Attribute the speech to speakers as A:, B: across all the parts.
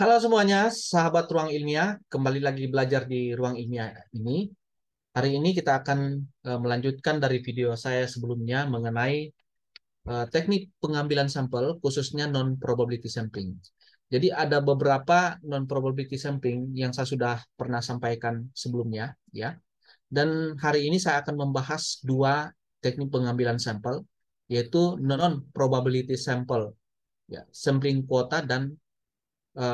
A: Halo semuanya, sahabat Ruang Ilmiah. Kembali lagi belajar di Ruang Ilmiah ini. Hari ini kita akan melanjutkan dari video saya sebelumnya mengenai teknik pengambilan sampel, khususnya non-probability sampling. Jadi ada beberapa non-probability sampling yang saya sudah pernah sampaikan sebelumnya, ya. Dan hari ini saya akan membahas dua teknik pengambilan sampel, yaitu non-probability sample, ya, sampling kuota dan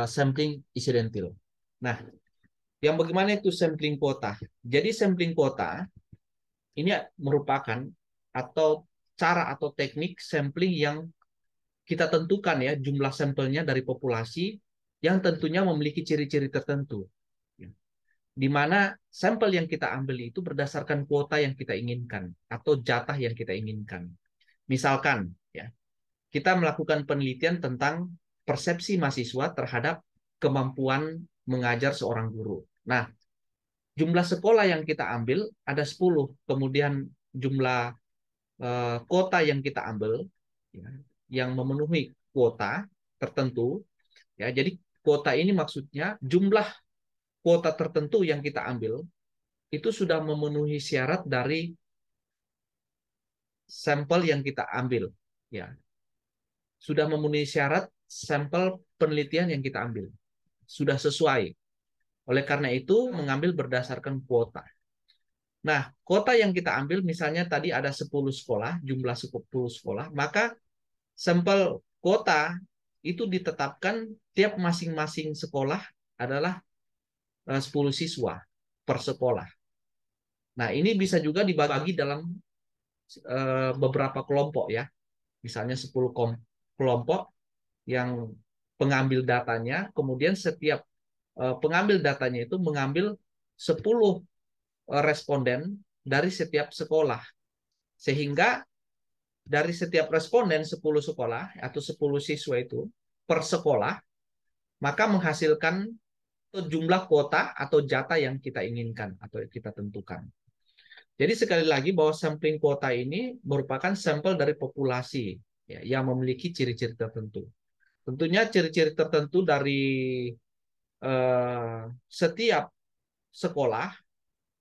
A: sampling incidental. Nah, yang bagaimana itu sampling kuota? Jadi sampling kuota ini merupakan atau cara atau teknik sampling yang kita tentukan ya jumlah sampelnya dari populasi yang tentunya memiliki ciri-ciri tertentu. Di mana sampel yang kita ambil itu berdasarkan kuota yang kita inginkan atau jatah yang kita inginkan. Misalkan ya, kita melakukan penelitian tentang persepsi mahasiswa terhadap kemampuan mengajar seorang guru. Nah, jumlah sekolah yang kita ambil ada 10, kemudian jumlah kota yang kita ambil ya, yang memenuhi kuota tertentu ya. Jadi kuota ini maksudnya jumlah kuota tertentu yang kita ambil itu sudah memenuhi syarat dari sampel yang kita ambil ya. Sudah memenuhi syarat sampel penelitian yang kita ambil. Sudah sesuai. Oleh karena itu mengambil berdasarkan kuota. Nah, kota yang kita ambil misalnya tadi ada 10 sekolah, jumlah 10 sekolah, maka sampel kota itu ditetapkan tiap masing-masing sekolah adalah 10 siswa per sekolah. Nah, ini bisa juga dibagi dalam beberapa kelompok ya. Misalnya 10 kelompok yang pengambil datanya, kemudian setiap pengambil datanya itu mengambil 10 responden dari setiap sekolah. Sehingga dari setiap responden 10 sekolah atau 10 siswa itu per sekolah, maka menghasilkan jumlah kuota atau jatah yang kita inginkan atau kita tentukan. Jadi sekali lagi bahwa sampling kuota ini merupakan sampel dari populasi ya, yang memiliki ciri-ciri tertentu. Tentunya ciri-ciri tertentu dari setiap sekolah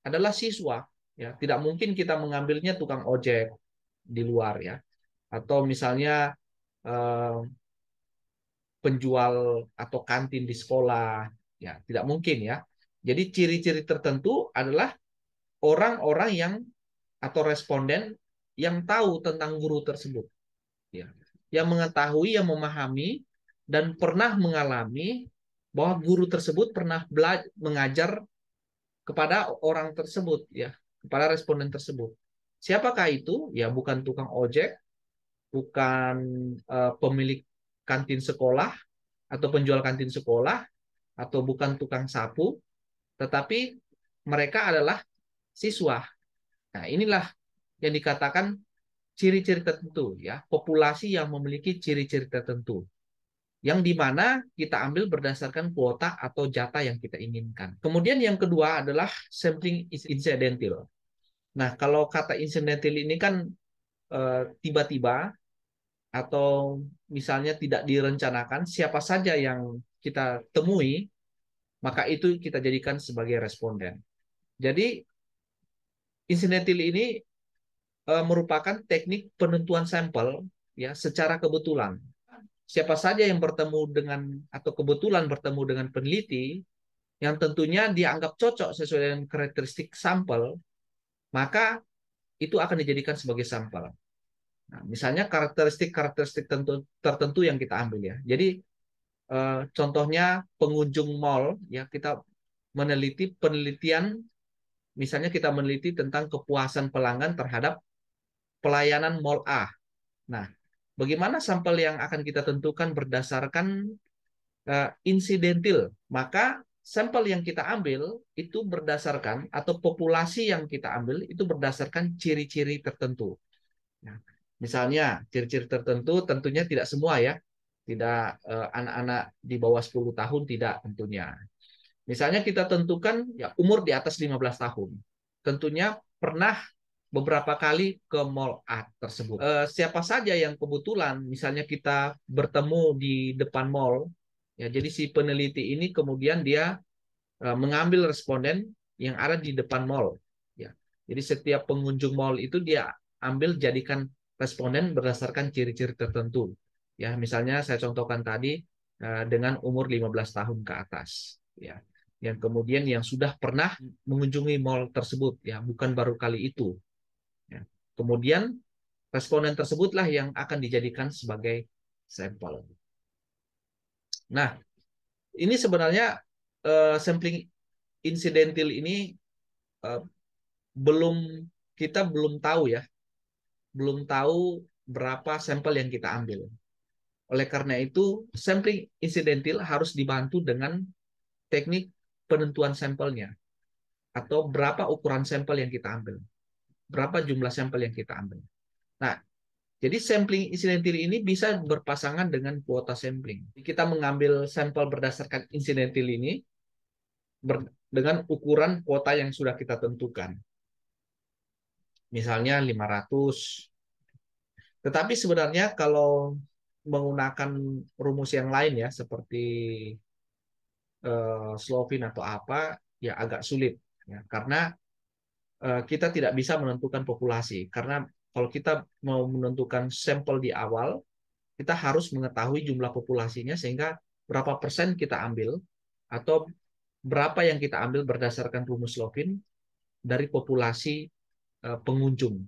A: adalah siswa. Ya, tidak mungkin kita mengambilnya tukang ojek di luar ya, atau misalnya eh, penjual atau kantin di sekolah, ya tidak mungkin ya. Jadi ciri-ciri tertentu adalah orang-orang yang atau responden yang tahu tentang guru tersebut, ya, yang mengetahui, yang memahami dan pernah mengalami bahwa guru tersebut pernah mengajar kepada orang tersebut, ya, kepada responden tersebut. Siapakah itu? Ya bukan tukang ojek, bukan pemilik kantin sekolah atau penjual kantin sekolah, atau bukan tukang sapu, tetapi mereka adalah siswa. Nah, inilah yang dikatakan ciri-ciri tertentu ya, populasi yang memiliki ciri-ciri tertentu yang dimana kita ambil berdasarkan kuota atau jatah yang kita inginkan. Kemudian yang kedua adalah sampling incidental. Nah, kalau kata incidental ini kan tiba-tiba atau misalnya tidak direncanakan, siapa saja yang kita temui, maka itu kita jadikan sebagai responden. Jadi, incidental ini merupakan teknik penentuan sampel ya secara kebetulan. Siapa saja yang bertemu dengan atau kebetulan bertemu dengan peneliti yang tentunya dianggap cocok sesuai dengan karakteristik sampel, maka itu akan dijadikan sebagai sampel. Nah, misalnya karakteristik tertentu yang kita ambil ya. Jadi contohnya pengunjung mall ya, kita meneliti penelitian, misalnya kita meneliti tentang kepuasan pelanggan terhadap pelayanan mall A. Nah, bagaimana sampel yang akan kita tentukan berdasarkan insidentil? Maka sampel yang kita ambil itu berdasarkan atau populasi yang kita ambil itu berdasarkan ciri-ciri tertentu. Nah, misalnya ciri-ciri tertentu tentunya tidak semua ya. Tidak anak-anak di bawah 10 tahun tidak tentunya. Misalnya kita tentukan ya umur di atas 15 tahun. Tentunya pernah beberapa kali ke mall A tersebut. Siapa saja yang kebetulan misalnya kita bertemu di depan mall Ya, jadi si peneliti ini kemudian dia mengambil responden yang ada di depan mall. Ya, jadi setiap pengunjung mall itu dia ambil jadikan responden berdasarkan ciri-ciri tertentu. Ya, misalnya saya contohkan tadi dengan umur 15 tahun ke atas. Ya, yang kemudian yang sudah pernah mengunjungi mall tersebut, ya, bukan baru kali itu. Ya. Kemudian responden tersebutlah yang akan dijadikan sebagai sampel. Nah, ini sebenarnya sampling insidentil ini eh, belum kita belum tahu ya, belum tahu berapa sampel yang kita ambil. Oleh karena itu, sampling insidentil harus dibantu dengan teknik penentuan sampelnya atau berapa ukuran sampel yang kita ambil, berapa jumlah sampel yang kita ambil. Nah, jadi sampling insidentil ini bisa berpasangan dengan kuota sampling. Kita mengambil sampel berdasarkan insidentil ini dengan ukuran kuota yang sudah kita tentukan. Misalnya 500. Tetapi sebenarnya kalau menggunakan rumus yang lain ya, seperti Slovin atau apa, ya agak sulit. Ya, karena kita tidak bisa menentukan populasi. Karena kalau kita mau menentukan sampel di awal, kita harus mengetahui jumlah populasinya sehingga berapa persen kita ambil atau berapa yang kita ambil berdasarkan rumus Slovin dari populasi pengunjung.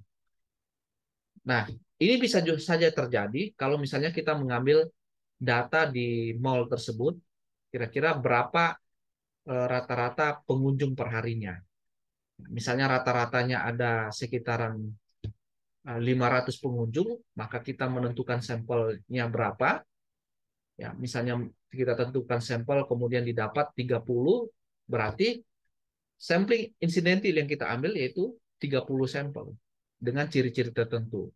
A: Nah, ini bisa saja terjadi kalau misalnya kita mengambil data di mall tersebut, kira-kira berapa rata-rata pengunjung per harinya. Misalnya rata-ratanya ada sekitaran 500 pengunjung, maka kita menentukan sampelnya berapa. Ya, misalnya kita tentukan sampel kemudian didapat 30, berarti sampling insidentil yang kita ambil yaitu 30 sampel dengan ciri-ciri tertentu.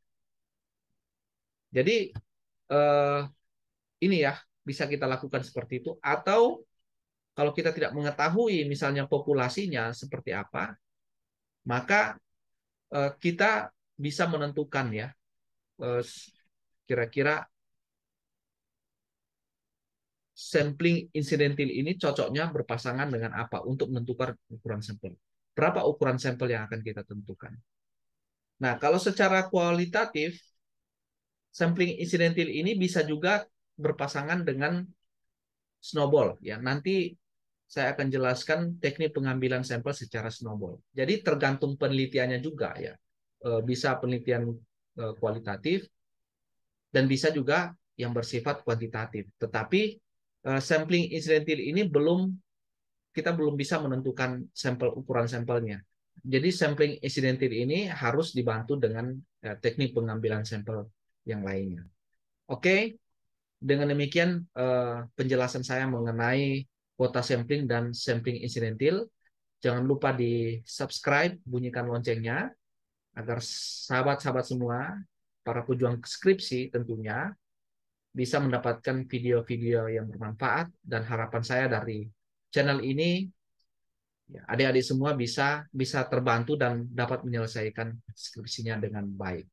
A: Jadi eh, ini ya bisa kita lakukan seperti itu, atau kalau kita tidak mengetahui misalnya populasinya seperti apa, maka kita bisa menentukan ya kira-kira sampling insidentil ini cocoknya berpasangan dengan apa untuk menentukan ukuran sampel. Berapa ukuran sampel yang akan kita tentukan. Nah, kalau secara kualitatif, sampling insidentil ini bisa juga berpasangan dengan snowball. Ya, nanti saya akan jelaskan teknik pengambilan sampel secara snowball. Jadi tergantung penelitiannya juga ya. Bisa penelitian kualitatif dan bisa juga yang bersifat kuantitatif. Tetapi sampling insidentil ini kita belum bisa menentukan sampel ukuran sampelnya. Jadi sampling insidentil ini harus dibantu dengan teknik pengambilan sampel yang lainnya. Oke, dengan demikian penjelasan saya mengenai kuota sampling dan sampling insidentil. Jangan lupa di subscribe, bunyikan loncengnya agar sahabat-sahabat semua, para pejuang skripsi tentunya, bisa mendapatkan video-video yang bermanfaat, dan harapan saya dari channel ini ya, adik-adik semua bisa terbantu dan dapat menyelesaikan skripsinya dengan baik.